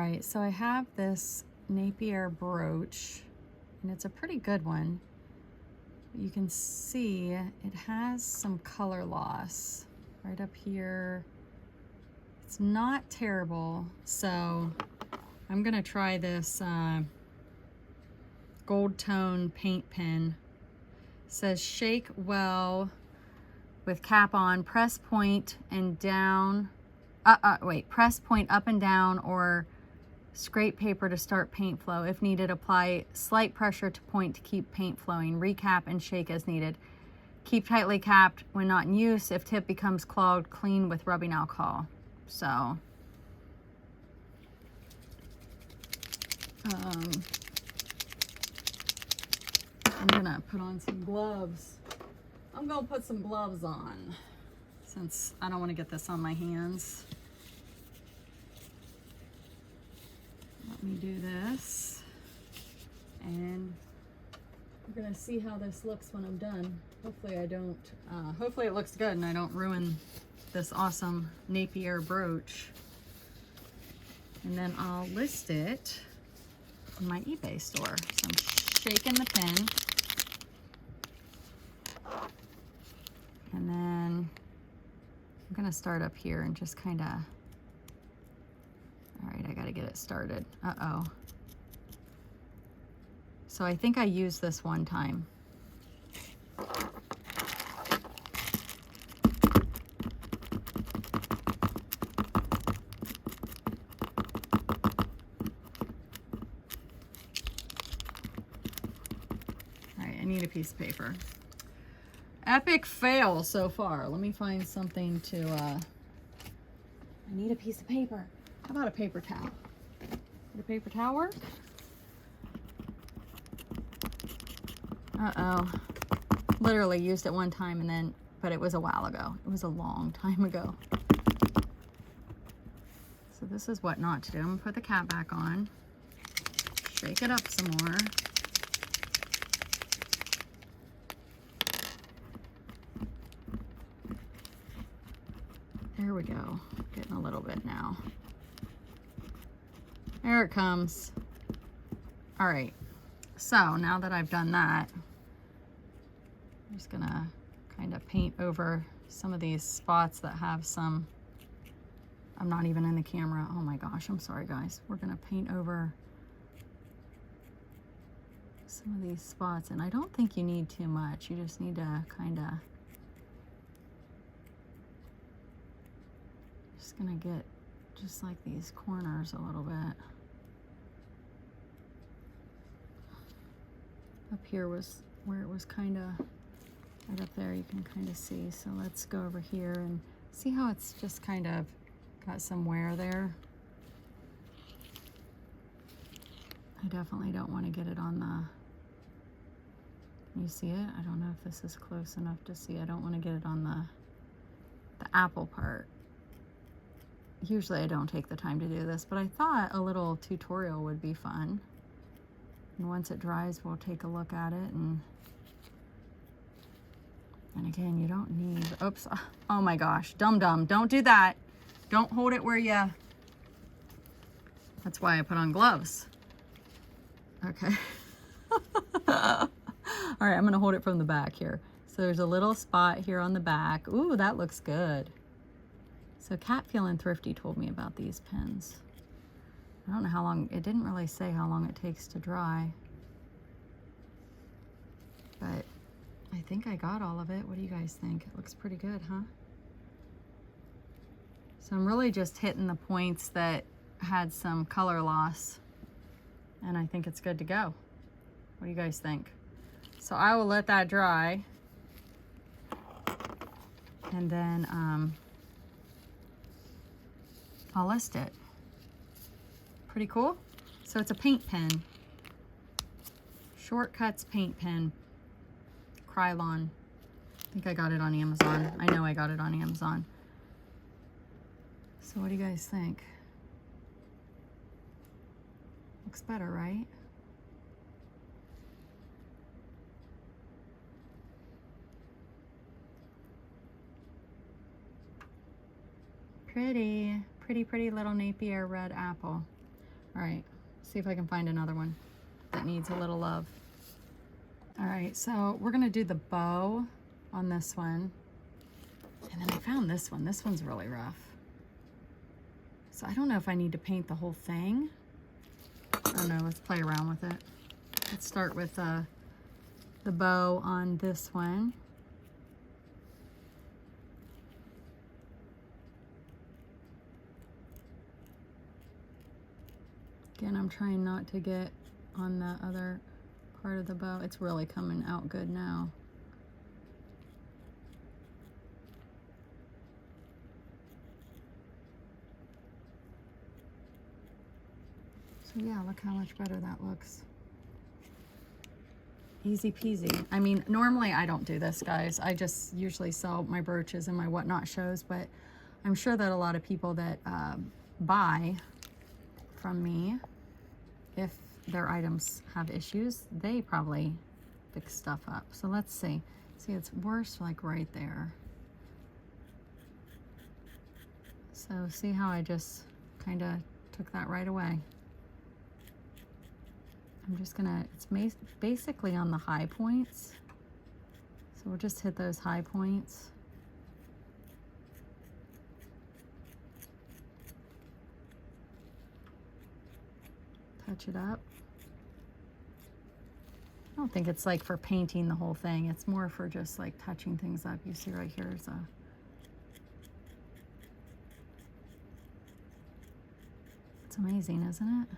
right, so I have this Napier brooch, and it's a pretty good one. You can see it has some color loss right up here. It's not terrible, so I'm gonna try this gold tone paint pen. It says shake well with cap on, press point and down. Press point up and down or scrape paper to start paint flow. If needed, apply slight pressure to point to keep paint flowing. Recap and shake as needed. Keep tightly capped when not in use. If tip becomes clogged, clean with rubbing alcohol. So, I'm gonna put on some gloves. I'm gonna put some gloves on since I don't want to get this on my hands. Let me do this, and we're gonna see how this looks when I'm done. Hopefully I don't, hopefully it looks good and I don't ruin this awesome Napier brooch. And then I'll list it in my eBay store. So I'm shaking the pen. And then I'm gonna start up here and just kind of, all right, I gotta get it started. Uh-oh. So I think I used this one time. All right, I need a piece of paper. Epic fail so far. Let me find something to, I need a piece of paper. How about a paper towel? Would a paper towel work? Uh-oh. Literally used it one time and then, but it was a while ago. It was a long time ago. So this is what not to do. I'm gonna put the cap back on. Shake it up some more. There we go. Getting a little bit now. There it comes. All right. So now that I've done that, I'm just gonna kind of paint over some of these spots that have some, I'm not even in the camera. Oh my gosh, I'm sorry guys. We're gonna paint over some of these spots, and I don't think you need too much. You just need to kind of, just gonna get just like these corners a little bit. Up here was where it was kind of, right up there you can kind of see. So let's go over here and see how it's just kind of got some wear there. I definitely don't want to get it on the, can you see it? I don't know if this is close enough to see. I don't want to get it on the apple part. Usually I don't take the time to do this, but I thought a little tutorial would be fun. And once it dries, we'll take a look at it. And again, you don't need, oops, oh my gosh, dum-dum, don't do that. Don't hold it where you, that's why I put on gloves. Okay. All right, I'm gonna hold it from the back here. So there's a little spot here on the back. Ooh, that looks good. So Cat Feeling Thrifty told me about these pens. I don't know how long, it didn't really say how long it takes to dry. But I think I got all of it. What do you guys think? It looks pretty good, huh? So I'm really just hitting the points that had some color loss, and I think it's good to go. What do you guys think? So I will let that dry, and then I'll list it. Pretty cool. So it's a paint pen. Shortcuts paint pen. Krylon. I think I got it on Amazon. I know I got it on Amazon. So what do you guys think? Looks better, right? Pretty, pretty, pretty little Napier red apple. All right, see if I can find another one that needs a little love. All right, so we're gonna do the bow on this one. And then I found this one. This one's really rough. So I don't know if I need to paint the whole thing. I don't know, let's play around with it. Let's start with the bow on this one. Again, I'm trying not to get on the other part of the bow. It's really coming out good now. So yeah, look how much better that looks. Easy peasy. I mean, normally I don't do this, guys. I just usually sell my brooches and my whatnot shows, but I'm sure that a lot of people that buy from me, if their items have issues, they probably fix stuff up. So let's see. See, it's worse like right there. So see how I just kind of took that right away. I'm just gonna, it's basically on the high points. So we'll just hit those high points. Touch it up. I don't think it's like for painting the whole thing. It's more for just like touching things up. You see right here is a, it's amazing, isn't it?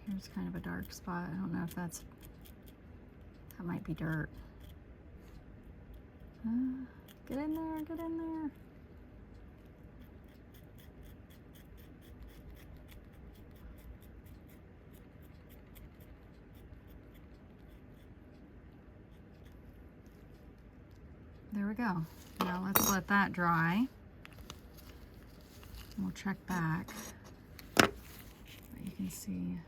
Here's kind of a dark spot. I don't know if that might be dirt. Get in there, get in there. There we go. Now let's let that dry. We'll check back. But you can see.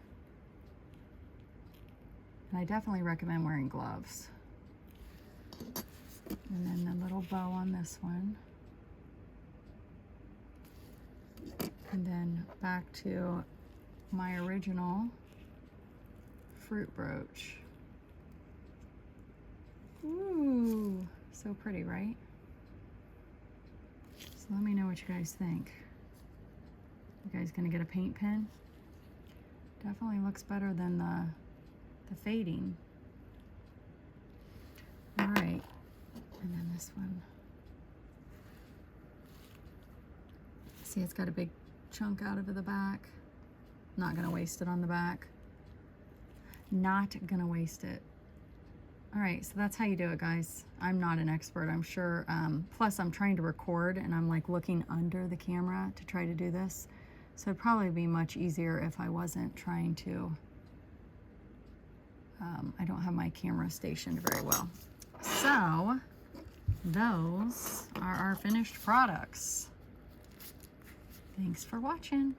And I definitely recommend wearing gloves. And then the little bow on this one. And then back to my original fruit brooch. Ooh, so pretty, right? So let me know what you guys think. You guys gonna get a paint pen? Definitely looks better than the fading. All right, and then this one. See, it's got a big chunk out of the back. Not gonna waste it on the back. Not gonna waste it. All right, so that's how you do it, guys. I'm not an expert, I'm sure. Plus, I'm trying to record, and I'm like looking under the camera to try to do this. So it'd probably be much easier if I wasn't trying to. I don't have my camera stationed very well. So those are our finished products. Thanks for watching.